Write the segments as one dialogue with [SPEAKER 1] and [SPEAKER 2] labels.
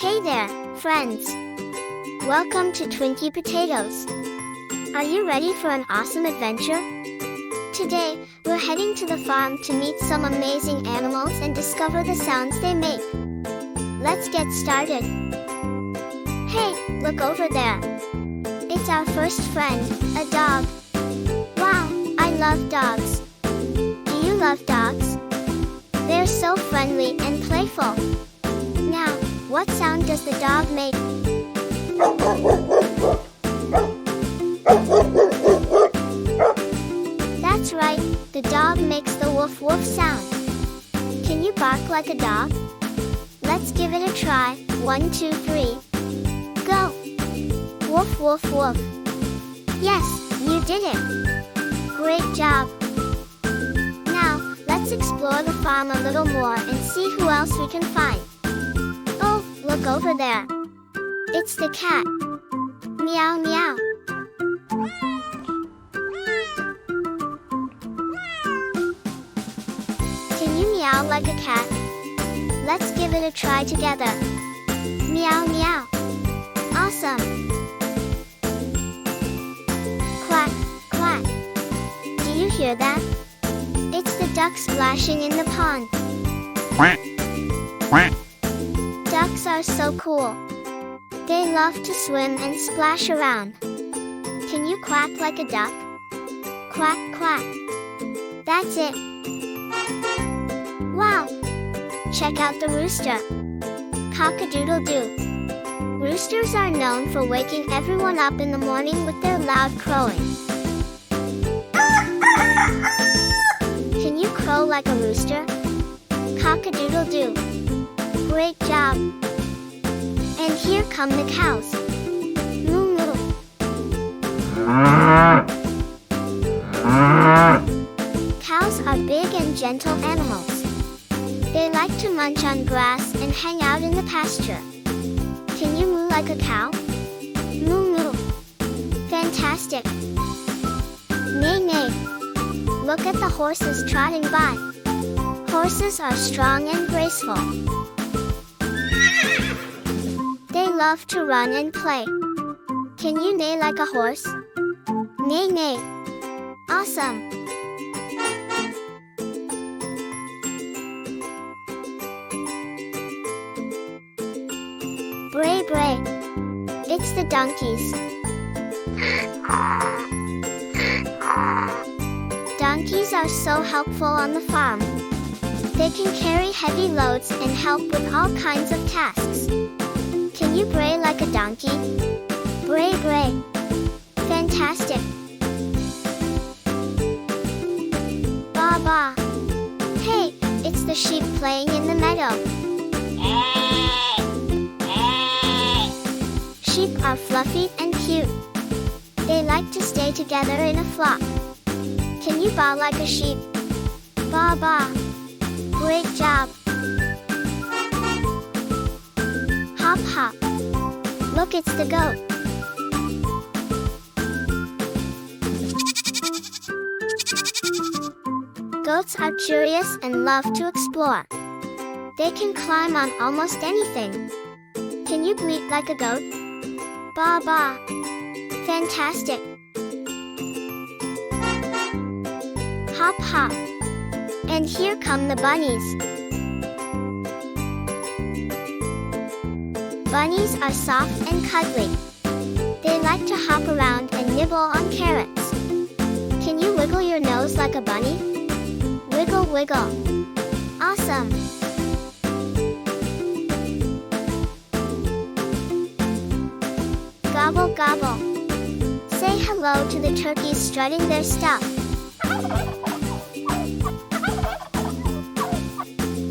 [SPEAKER 1] Hey there, friends! Welcome to Twinkie Potatoes. Are you ready for an awesome adventure? Today, we're heading to the farm to meet some amazing animals and discover the sounds they make. Let's get started. Hey, look over there. It's our first friend, a dog. Wow, I love dogs. Do you love dogs? They're so friendly and playful. Now, what sound does the dog make? That's right, the dog makes the woof woof sound. Can you bark like a dog? Let's give it a try. 1, 2, 3. Go! Woof woof woof. Yes, you did it. Great job. Now, let's explore the farm a little more and see who else we can find. Oh, look over there. It's the cat. Meow meow. Can you meow like a cat? Let's give it a try together. Meow meow. Awesome. Quack, quack. Do you hear that? It's the duck splashing in the pond.
[SPEAKER 2] Quack, quack.
[SPEAKER 1] Ducks are so cool. They love to swim and splash around. Can you quack like a duck? Quack, quack. That's it. Wow! Check out the rooster. Cock-a-doodle-doo. Roosters are known for waking everyone up in the morning with their loud crowing. Can you crow like a rooster? Cock-a-doodle-doo. Great job. And here come the cows. Moo moo. Cows are big and gentle animals. They like to munch on grass and hang out in the pasture. Can you moo like a cow? Moo moo. Fantastic. Neigh neigh. Look at the horses trotting by. Horses are strong and graceful. They love to run and play. Can you neigh like a horse? Neigh neigh. Awesome. Bray bray. It's the donkeys. Donkeys are so helpful on the farm. They can carry heavy loads and help with all kinds of tasks. Can you bray like a donkey? Bray bray. Fantastic. Ba ba. Hey, it's the sheep playing in the meadow. Sheep are fluffy and cute. They like to stay together in a flock. Can you baa like a sheep? Ba ba. Great job. Hop hop. Look, it's the goat. Goats are curious and love to explore. They can climb on almost anything. Can you bleat like a goat? Ba ba. Fantastic. Hop hop. And here come the bunnies. Bunnies are soft and cuddly. They like to hop around and nibble on carrots. Can you wiggle your nose like a bunny? Wiggle wiggle. Awesome. Gobble gobble. Say hello to the turkeys strutting their stuff.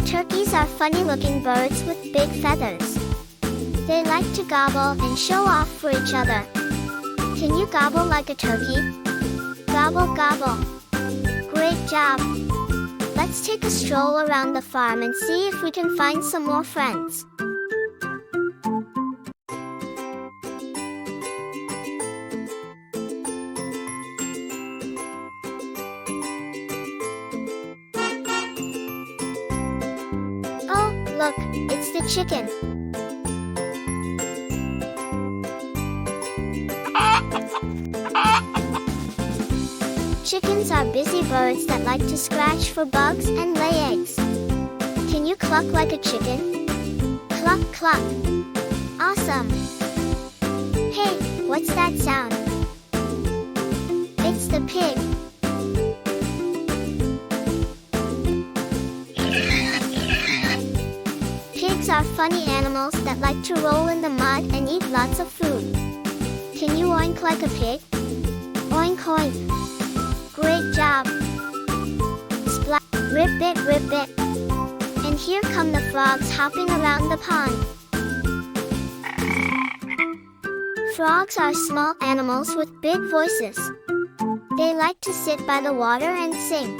[SPEAKER 1] Turkeys are funny-looking birds with big feathers. They like to gobble and show off for each other. Can you gobble like a turkey? Gobble gobble. Great job. Let's take a stroll around the farm and see if we can find some more friends. Oh, look, it's the chicken. Chickens are busy birds that like to scratch for bugs and lay eggs. Can you cluck like a chicken? Cluck, cluck. Awesome. Hey, what's that sound? It's the pig. Pigs are funny animals that like to roll in the mud and eat lots of food. Can you oink like a pig? Oink, oink. Great job. Splat, rip it. And here come the frogs hopping around the pond. Frogs are small animals with big voices. They like to sit by the water and sing.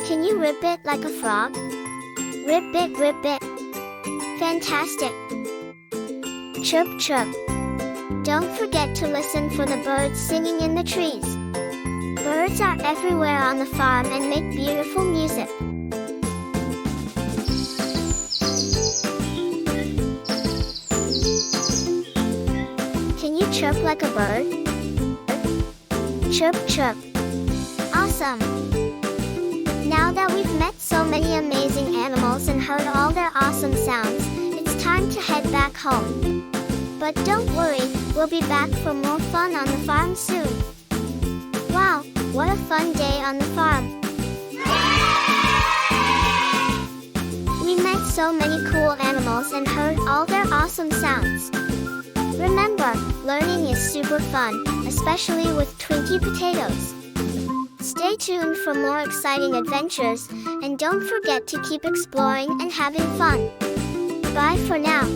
[SPEAKER 1] Can you rip it like a frog? Rip it. Fantastic. Chirp, chirp. Don't forget to listen for the birds singing in the trees. Birds are everywhere on the farm and make beautiful music. Can you chirp like a bird? Chirp, chirp. Awesome! Now that we've met so many amazing animals and heard all their awesome sounds, it's time to head back home. But don't worry, we'll be back for more fun on the farm soon. Wow, what a fun day on the farm! We met so many cool animals and heard all their awesome sounds. Remember, learning is super fun, especially with Twinkie potatoes. Stay tuned for more exciting adventures, and don't forget to keep exploring and having fun. Bye for now.